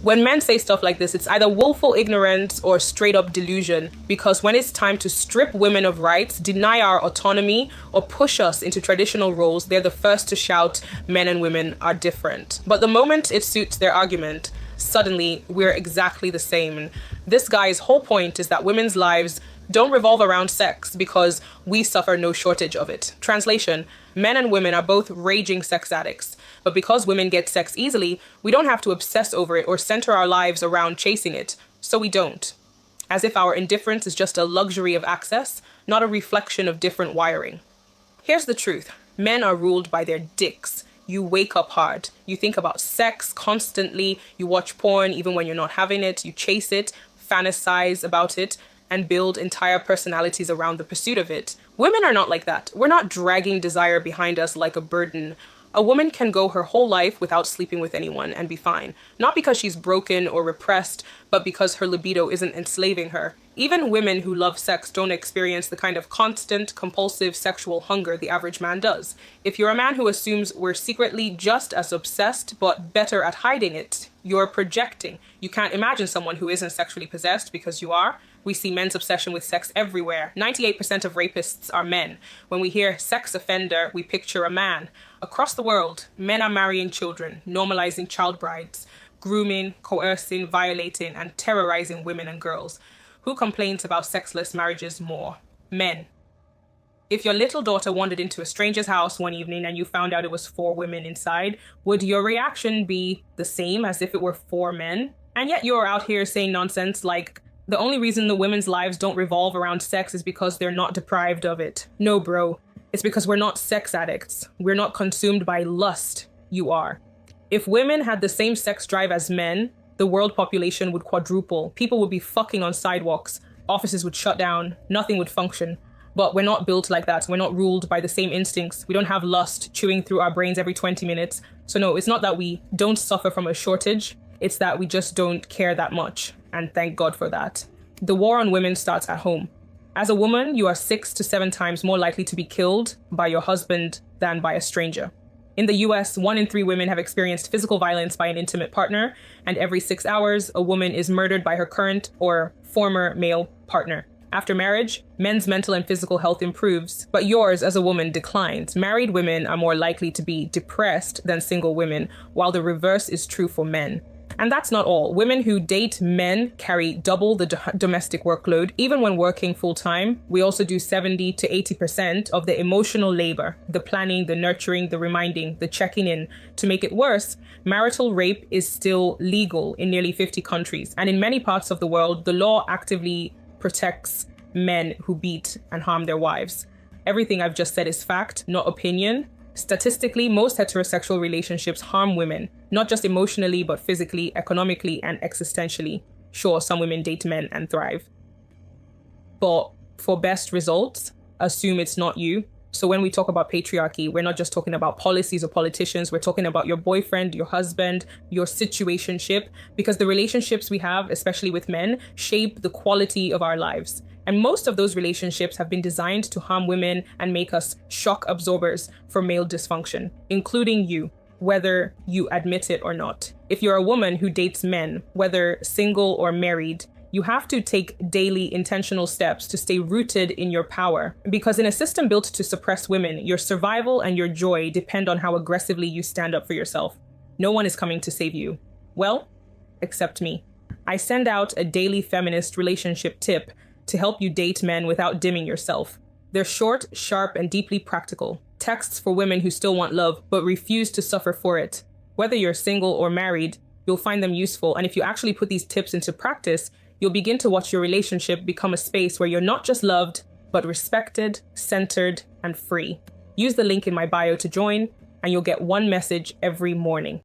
When men say stuff like this, it's either willful ignorance or straight up delusion, because when it's time to strip women of rights, deny our autonomy, or push us into traditional roles, they're the first to shout men and women are different. But the moment it suits their argument, suddenly we're exactly the same. And this guy's whole point is that women's lives don't revolve around sex because we suffer no shortage of it. Translation: men and women are both raging sex addicts, but because women get sex easily, we don't have to obsess over it or center our lives around chasing it, so we don't. As if our indifference is just a luxury of access, not a reflection of different wiring. Here's the truth: men are ruled by their dicks. You wake up hard. You think about sex constantly. You watch porn even when you're not having it. You chase it, fantasize about it, and build entire personalities around the pursuit of it. Women are not like that. We're not dragging desire behind us like a burden. A woman can go her whole life without sleeping with anyone and be fine. Not because she's broken or repressed, but because her libido isn't enslaving her. Even women who love sex don't experience the kind of constant, compulsive sexual hunger the average man does. If you're a man who assumes we're secretly just as obsessed, but better at hiding it, you're projecting. You can't imagine someone who isn't sexually possessed because you are. We see men's obsession with sex everywhere. 98% of rapists are men. When we hear sex offender, we picture a man. Across the world, men are marrying children, normalizing child brides, grooming, coercing, violating, and terrorizing women and girls. Who complains about sexless marriages more? Men. If your little daughter wandered into a stranger's house one evening and you found out it was 4 women inside, would your reaction be the same as if it were 4 men? And yet you're out here saying nonsense like, the only reason the women's lives don't revolve around sex is because they're not deprived of it. No, bro. It's because we're not sex addicts. We're not consumed by lust. You are. If women had the same sex drive as men, the world population would quadruple. People would be fucking on sidewalks. Offices would shut down. Nothing would function. But we're not built like that. We're not ruled by the same instincts. We don't have lust chewing through our brains every 20 minutes. So no, it's not that we don't suffer from a shortage. It's that we just don't care that much. And thank God for that. The war on women starts at home. As a woman, you are 6 to 7 times more likely to be killed by your husband than by a stranger. In the US, 1 in 3 women have experienced physical violence by an intimate partner, and every 6 hours, a woman is murdered by her current or former male partner. After marriage, men's mental and physical health improves, but yours as a woman declines. Married women are more likely to be depressed than single women, while the reverse is true for men. And that's not all. Women who date men carry double the domestic workload. Even when working full-time, we also do 70 to 80% of the emotional labor, the planning, the nurturing, the reminding, the checking in. To make it worse, marital rape is still legal in nearly 50 countries. And in many parts of the world, the law actively protects men who beat and harm their wives. Everything I've just said is fact, not opinion. Statistically, most heterosexual relationships harm women, not just emotionally, but physically, economically, and existentially. Sure, some women date men and thrive. But for best results, assume it's not you. So when we talk about patriarchy, we're not just talking about policies or politicians. We're talking about your boyfriend, your husband, your situationship, because the relationships we have, especially with men, shape the quality of our lives. And most of those relationships have been designed to harm women and make us shock absorbers for male dysfunction, including you, whether you admit it or not. If you're a woman who dates men, whether single or married, you have to take daily intentional steps to stay rooted in your power. Because in a system built to suppress women, your survival and your joy depend on how aggressively you stand up for yourself. No one is coming to save you. Well, except me. I send out a daily feminist relationship tip to help you date men without dimming yourself. They're short, sharp, and deeply practical. Texts for women who still want love, but refuse to suffer for it. Whether you're single or married, you'll find them useful. And if you actually put these tips into practice, you'll begin to watch your relationship become a space where you're not just loved, but respected, centered, and free. Use the link in my bio to join, and you'll get one message every morning.